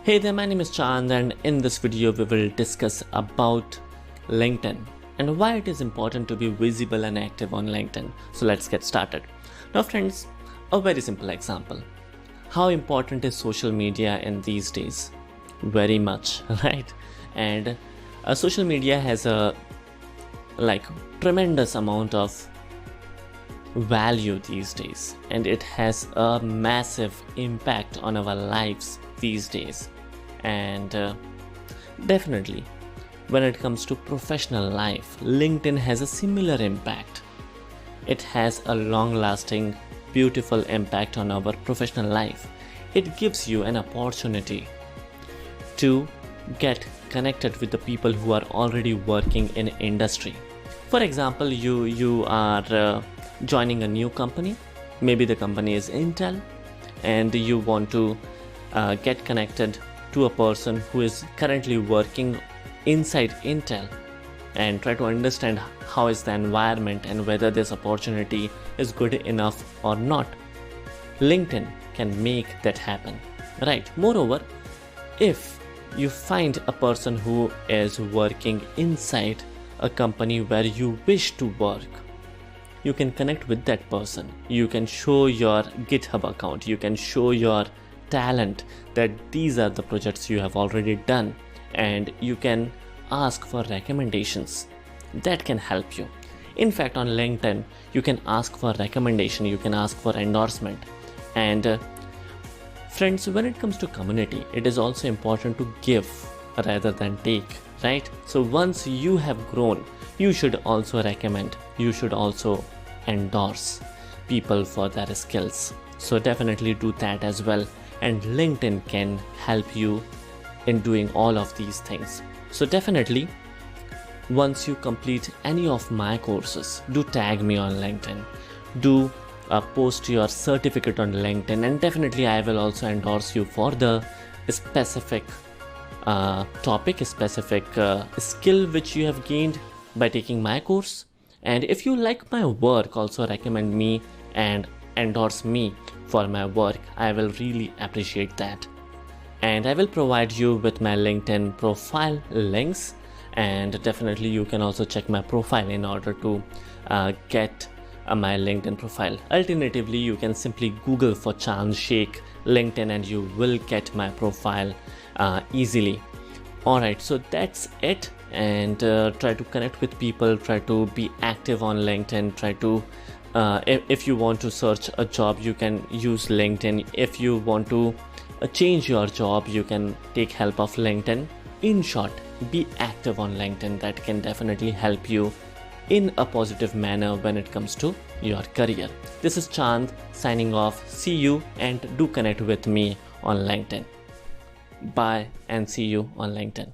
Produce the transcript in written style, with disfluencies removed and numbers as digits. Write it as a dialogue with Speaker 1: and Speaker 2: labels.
Speaker 1: Hey there, my name is Chand, and in this video we will discuss about LinkedIn and why it is important to be visible and active on LinkedIn. So let's get started. Now friends, a very simple example. How important is social media in these days? Very much, right? And social media has a tremendous amount of value these days, and it has a massive impact on our lives these days. And definitely when it comes to professional life, LinkedIn has a similar impact. It has a long-lasting, beautiful impact on our professional life. It gives you an opportunity to get connected with the people who are already working in industry. For example, you are joining a new company. Maybe the company is Intel, and you want to get connected to a person who is currently working inside Intel and try to understand how is the environment and whether this opportunity is good enough or not. LinkedIn can make that happen, right? Moreover, if you find a person who is working inside a company where you wish to work, you can connect with that person. You can show your GitHub account. You can show your talent that these are the projects you have already done, and you can ask for recommendations. That can help you. In fact, on LinkedIn, you can ask for recommendation. You can ask for endorsement. And friends, when it comes to community, it is also important to give rather than take, right? So once you have grown, you should also recommend, you should also endorse people for their skills. So definitely do that as well, and LinkedIn can help you in doing all of these things. So definitely, once you complete any of my courses, do tag me on LinkedIn, do post your certificate on LinkedIn, and definitely I will also endorse you for the specific topic, specific skill which you have gained by taking my course. And if you like my work, also recommend me and endorse me for my work. I will really appreciate that. And I will provide you with my LinkedIn profile links, and definitely you can also check my profile in order to get my LinkedIn profile. Alternatively, you can simply Google for Chand Sheikh LinkedIn and you will get my profile easily. Alright, so that's it. And try to connect with people, try to be active on LinkedIn, try to if you want to search a job, you can use LinkedIn. If you want to change your job, you can take help of LinkedIn. In short, be active on LinkedIn. That can definitely help you in a positive manner when it comes to your career. This is Chand signing off. See you, and do connect with me on LinkedIn. Bye, and see you on LinkedIn.